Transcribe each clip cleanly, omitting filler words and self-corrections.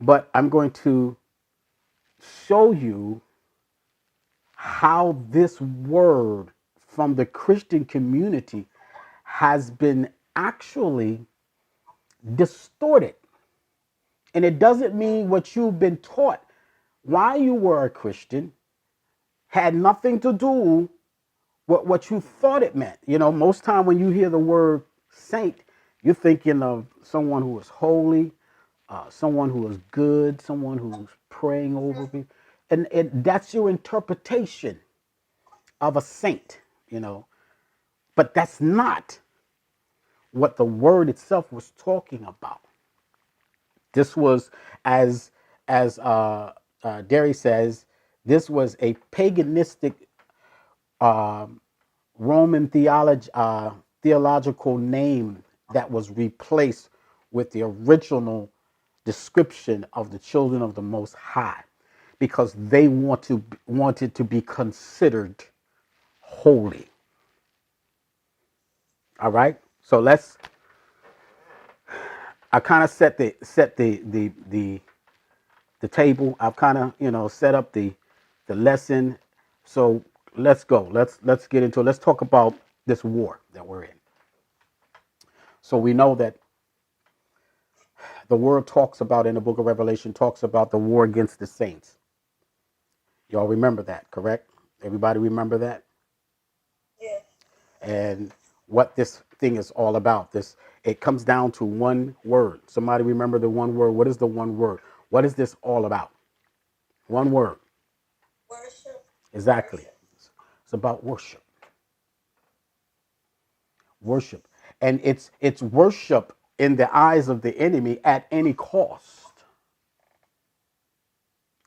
But I'm going to show you how this word from the Christian community has been actually distorted. And it doesn't mean what you've been taught while you were a Christian had nothing to do with what you thought it meant. You know, most time when you hear the word saint, you're thinking of someone who is holy, someone who is good, someone who's praying over people. And that's your interpretation of a saint, you know. But that's not what the word itself was talking about. This was, as Derry says, this was a paganistic um, Roman theological name that was replaced with the original description of the children of the Most High, because they wanted to be considered holy. All right. So I kind of set the table. I've kind of set up the lesson. So let's go. Let's get into it. Let's talk about this war that we're in. So we know that the word talks about in the book of Revelation talks about the war against the saints. Y'all remember that, correct? Everybody remember that? Yes. And what this thing is all about. This it comes down to one word. Somebody remember the one word? What is the one word? What is this all about? One word. Worship. Exactly. Worship. It's about worship. Worship. And it's worship in the eyes of the enemy at any cost.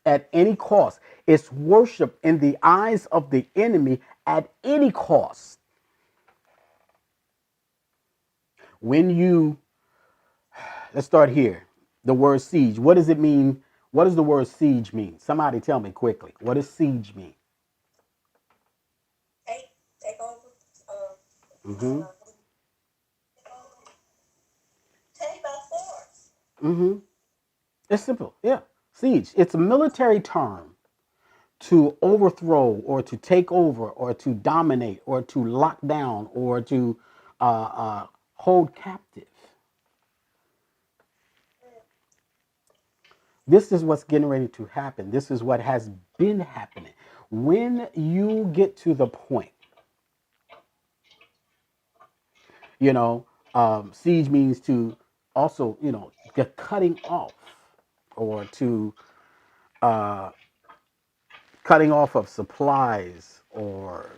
At any cost. It's worship in the eyes of the enemy at any cost. When you let's start here. The word siege. What does it mean? What does the word siege mean? Somebody tell me quickly. What does siege mean? Take over. Mm-hmm. Take over. Take by force. Mm-hmm. It's simple. Yeah. Siege. It's a military term to overthrow or to take over or to dominate or to lock down or to hold captive. This is what's getting ready to happen. This is what has been happening. When you get to the point, you know, siege means to also, the cutting off or to uh, cutting off of supplies or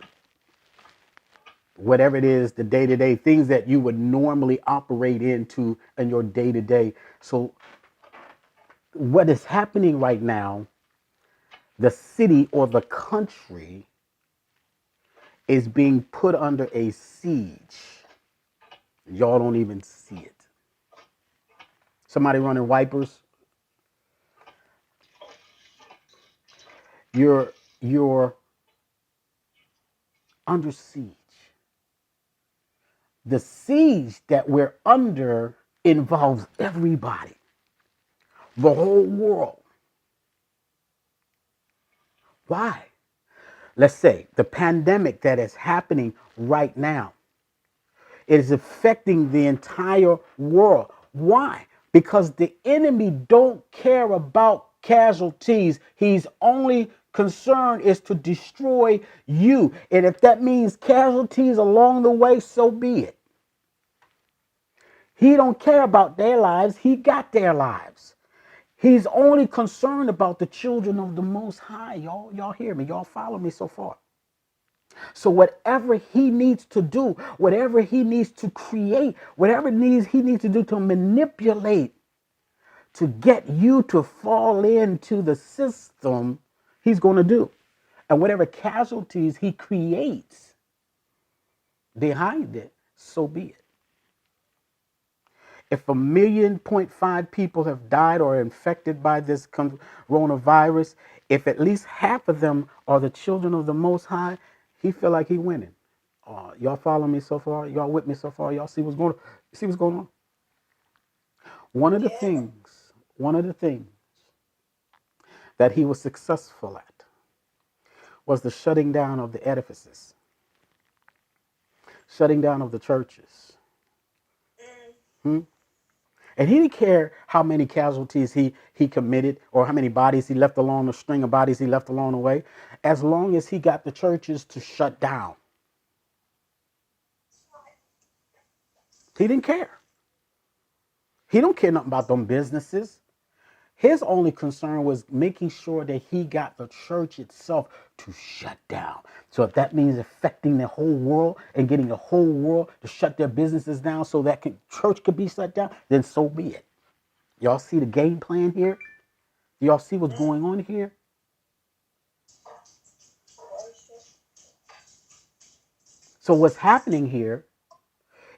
whatever it is, the day to day things that you would normally operate into in your day to day. So, what is happening right now, the city or the country is being put under a siege. Y'all don't even see it. Somebody running wipers, you're under siege. The siege that we're under involves everybody, the whole world. Why? Let's say the pandemic that is happening right now, it is affecting the entire world. Why? Because the enemy don't care about casualties. He's only concerned is to destroy you. And if that means casualties along the way, so be it. He don't care about their lives. He got their lives. He's only concerned about the children of the Most High. Y'all hear me? Y'all follow me so far? So whatever he needs to do, whatever he needs to create, whatever he needs to do to manipulate, to get you to fall into the system, he's going to do. And whatever casualties he creates behind it, so be it. If 1.5 million people have died or infected by this coronavirus, if at least half of them are the children of the Most High, he feel like he winning. Y'all follow me so far? Y'all with me so far? Y'all see what's going on? One of the Yes. things, one of the things. that he was successful at was the shutting down of the edifices, shutting down of the churches. Mm. Hmm? And he didn't care how many casualties he committed or how many bodies he left along, a string of bodies he left along the way, as long as he got the churches to shut down. He didn't care. He don't care nothing about them businesses. His only concern was making sure that he got the church itself to shut down. So if that means affecting the whole world and getting the whole world to shut their businesses down so that church could be shut down, then so be it. Y'all see the game plan here? Y'all see what's Mm. going on here? Worship. So what's happening here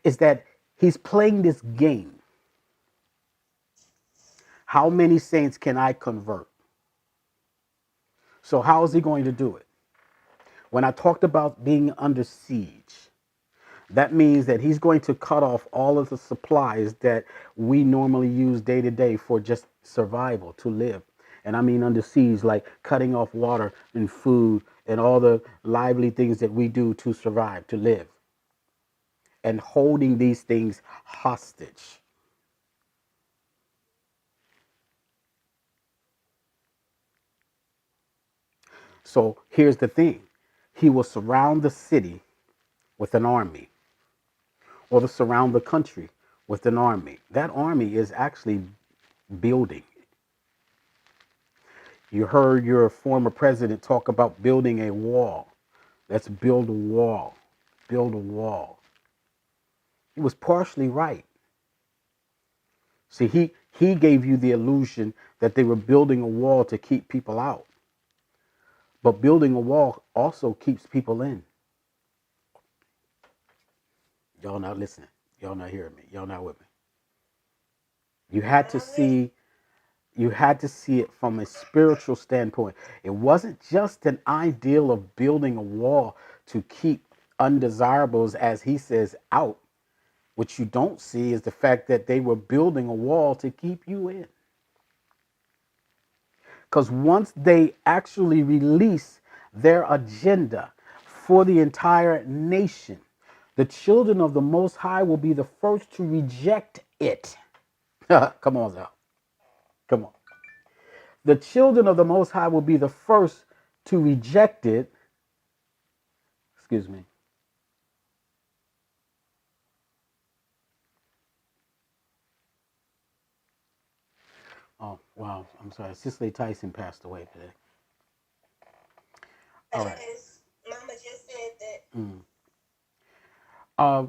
is that he's playing this game. How many saints can I convert? So how is he going to do it? When I talked about being under siege, that means that he's going to cut off all of the supplies that we normally use day to day for just survival, to live. And I mean under siege, like cutting off water and food and all the lively things that we do to survive, to live, and holding these things hostage. So here's the thing. He will surround the city with an army, or to surround the country with an army. That army is actually building. You heard your former president talk about building a wall. Let's build a wall. Build a wall. He was partially right. See, he gave you the illusion that they were building a wall to keep people out. But building a wall also keeps people in. Y'all not listening. Y'all not hearing me. Y'all not with me. You had to I'm with see you had to see it from a spiritual standpoint. It wasn't just an ideal of building a wall to keep undesirables, as he says, out. What you don't see is the fact that they were building a wall to keep you in. Because once they actually release their agenda for the entire nation, the children of the Most High will be the first to reject it. Come on, Zal. Come on. The children of the Most High will be the first to reject it. Excuse me. Oh, wow. I'm sorry. Cicely Tyson passed away today. All right. as Mama just said that. Mm. Uh,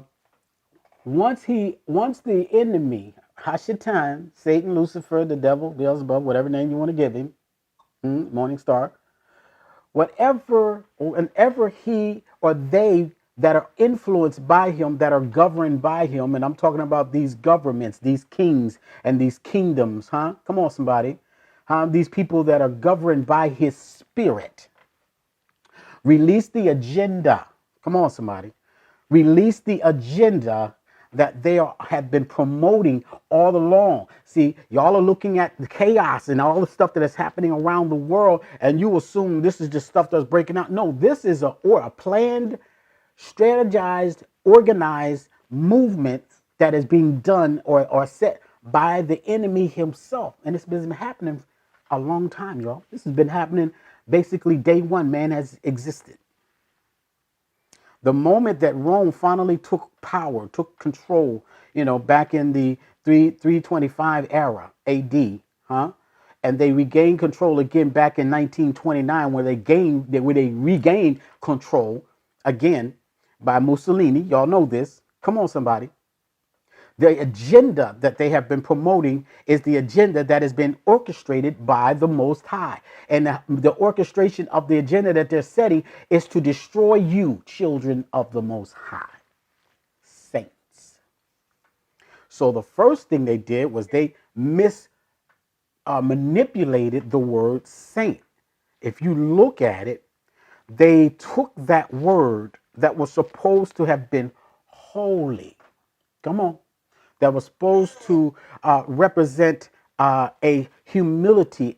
once the enemy, Hashatan, Satan, Lucifer, the devil, Beelzebub, whatever name you want to give him, Morning Star, whenever he or they that are influenced by him, that are governed by him, and I'm talking about these governments, these kings and these kingdoms, huh? Come on, somebody. These people that are governed by his spirit. Release the agenda. Come on, somebody. Release the agenda that have been promoting all along. See, y'all are looking at the chaos and all the stuff that is happening around the world, and you assume this is just stuff that's breaking out. No, this is a planned, strategized, organized movement that is being done or set by the enemy himself. And it's been happening a long time, y'all. This has been happening basically day one man has existed. The moment that Rome finally took power, took control, back in the 325 era AD, huh? And they regained control again back in 1929, where they regained control again by Mussolini. Y'all know this. Come on, somebody. The agenda that they have been promoting is the agenda that has been orchestrated by the Most High. And the orchestration of the agenda that they're setting is to destroy you, children of the Most High, saints. So the first thing they did was they manipulated the word saint. If you look at it, they took that word that was supposed to have been holy. Come on, that was supposed to represent a humility,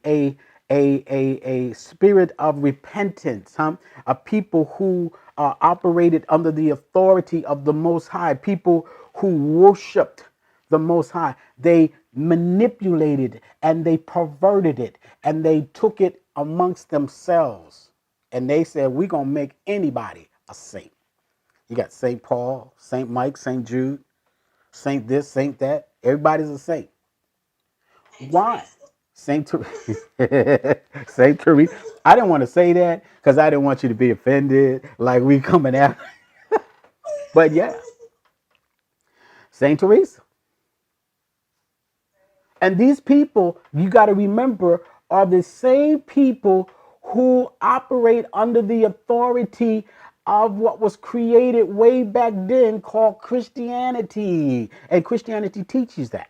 a spirit of repentance, a people who operated under the authority of the Most High, people who worshiped the Most High. They manipulated and they perverted it and they took it amongst themselves. And they said, we're going to make anybody a saint. You got St. Paul, St. Mike, St. Jude, Saint this, Saint that. Everybody's a saint. Why? Saint Teresa. Saint Teresa. I didn't want to say that because I didn't want you to be offended. Like we coming after. But yeah, Saint Teresa. And these people, you got to remember, are the same people who operate under the authority of what was created way back then called Christianity. And Christianity teaches that.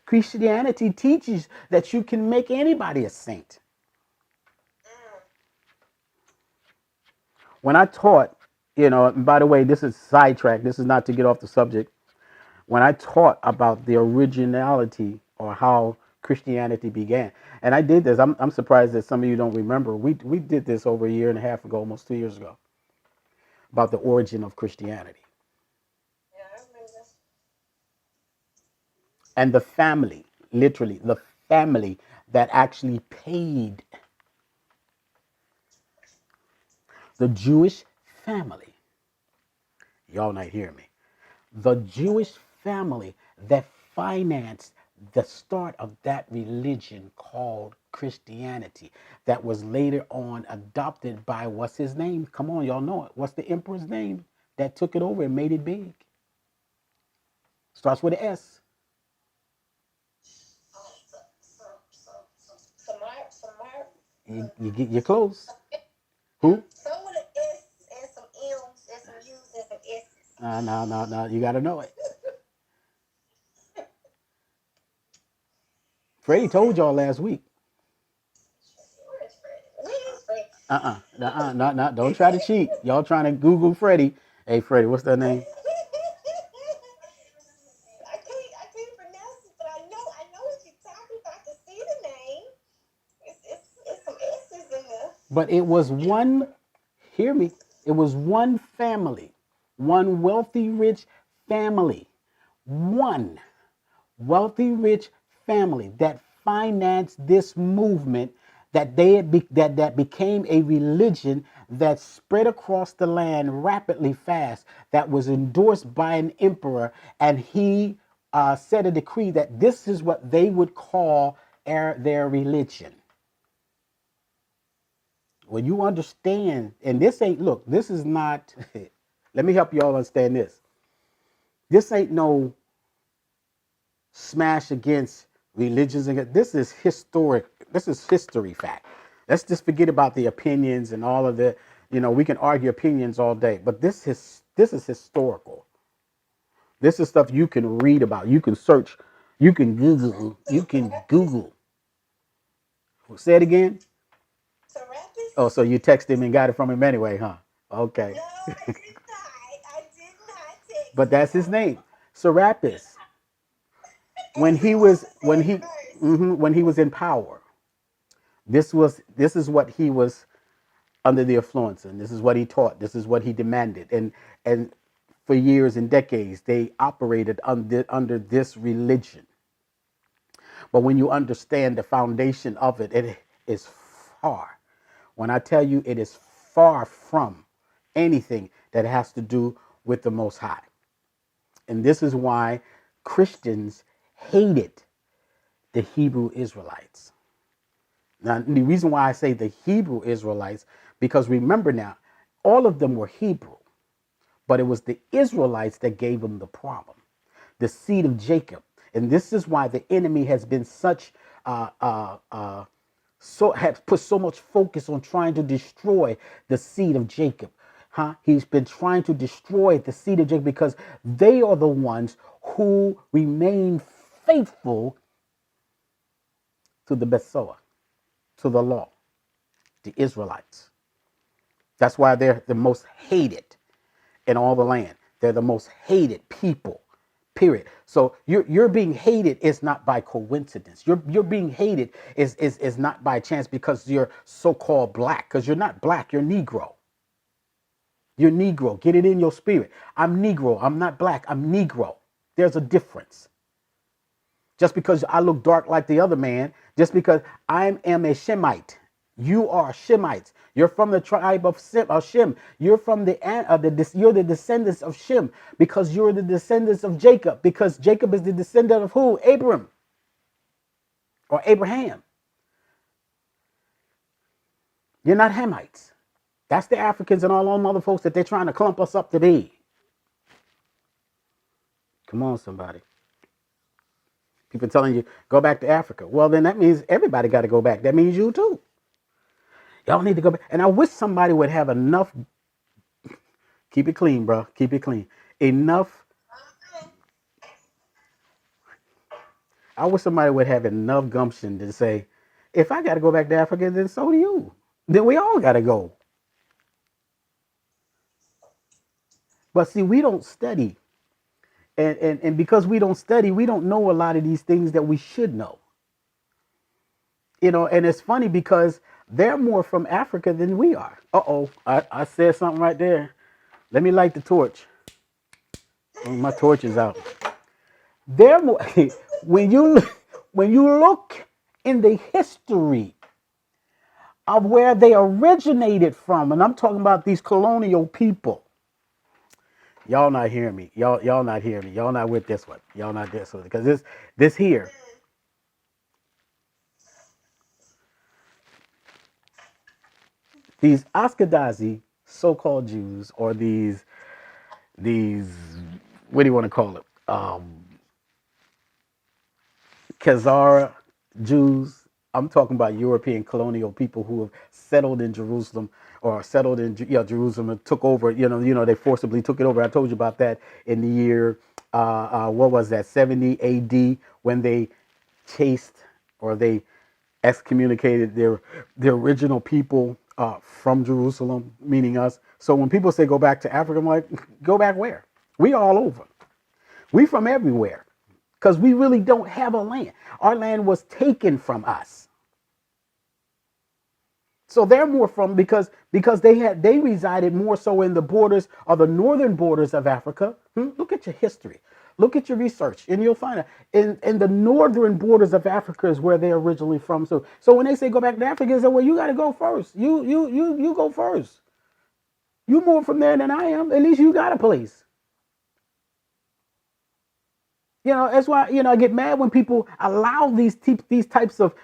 Christianity teaches that you can make anybody a saint. When I taught, and by the way, this is sidetrack. This is not to get off the subject. When I taught about the originality or how Christianity began, and I did this, I'm surprised that some of you don't remember. We did this over a year and a half ago, almost 2 years ago, about the origin of Christianity. Yeah, I remember. And the family, literally, the family that actually paid, the Jewish family. Y'all not hearing me. The Jewish family that financed the start of that religion called Christianity, that was later on adopted by, what's his name? Come on, y'all know it. What's the emperor's name that took it over and made it big? Starts with an S. You're close. Who? Some with an S and some M's and some U's and some S's. No. You got to know it. Freddie told y'all last week. Where is Freddie? Where is Freddie? No. Don't try to cheat. Y'all trying to Google Freddie. Hey, Freddie, what's that name? I can't pronounce it, but I know what you're talking about. I can see the name. It's some S's in there. But it was one, hear me, it was one family, one wealthy, rich family, one wealthy, rich family that financed this movement that that became a religion that spread across the land rapidly fast, that was endorsed by an emperor, and he set a decree that this is what they would call their religion. When you understand, and this ain't, look, this is not, let me help you all understand this. This ain't no smash against religions. This is historic. This is history fact. Let's just forget about the opinions and all of the, we can argue opinions all day, but this is historical. This is stuff you can read about. You can search. You can Google. Say it again. Serapis? Oh, so you texted him and got it from him anyway, huh? Okay. No, I did not. I did not text. But that's his name, Serapis. When he was in power, this is what he was under the influence, and this is what he taught. This is what he demanded, and for years and decades they operated under this religion. But when you understand the foundation of it, it is far. When I tell you, it is far from anything that has to do with the Most High. And this is why Christians hated the Hebrew Israelites. Now, the reason why I say the Hebrew Israelites, because remember now, all of them were Hebrew, but it was the Israelites that gave them the problem, the seed of Jacob. And this is why the enemy has been has put so much focus on trying to destroy the seed of Jacob. He's been trying to destroy the seed of Jacob because they are the ones who remain faithful to the Besoa, to the law, the Israelites. That's why they're the most hated in all the land. They're the most hated people, Period. So you're being hated is not by coincidence. You're being hated is not by chance because you're so-called black, because you're not black, you're Negro. You're Negro. Get it in your spirit. I'm Negro. I'm not black. I'm Negro. There's a difference. Just because I look dark like the other man, just because I am a Shemite, you are Shemites. You're from the tribe of Shem. You're from you're the descendants of Shem because you're the descendants of Jacob. Because Jacob is the descendant of who? Abram or Abraham. You're not Hamites. That's the Africans and all them other folks that they're trying to clump us up to be. Come on, somebody. People telling you, go back to Africa. Well, then that means everybody got to go back. That means you too. Y'all need to go back. And I wish somebody would have enough. Keep it clean, bro. Keep it clean. Enough. I wish somebody would have enough gumption to say, if I got to go back to Africa, then so do you. Then we all got to go. But see, we don't study. And because we don't study, we don't know a lot of these things that we should know. You know, and it's funny because they're more from Africa than we are. Uh-oh, I said something right there. Let me light the torch. Oh, my torch is out. They're more, when you look in the history of where they originated from, and I'm talking about these colonial people. Y'all not hearing me. Y'all not hearing me. Y'all not with this one. Y'all not this one. Because this here. These Ashkenazi so-called Jews, or these what do you want to call it? Khazar Jews. I'm talking about European colonial people who have settled in Jerusalem or settled in Jerusalem and took over. They forcibly took it over. I told you about that in the year what was that, 70 A.D. when they chased or they excommunicated their original people from Jerusalem, meaning us. So when people say go back to Africa, I'm like, go back where? We all over. We from everywhere because we really don't have a land. Our land was taken from us. So they're more from because they resided more so in the borders or the northern borders of Africa. Look at your history. Look at your research, and you'll find out in the northern borders of Africa is where they're originally from. So when they say go back to Africa, they say, well, you got to go first. You go first. You more from there than I am. At least you got a place. That's why I get mad when people allow these types of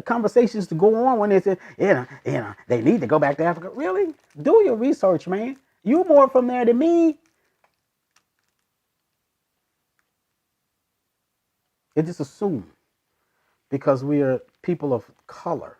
conversations to go on when they say, they need to go back to Africa. Really? Do your research, man. You more from there than me. It just assume because we are people of color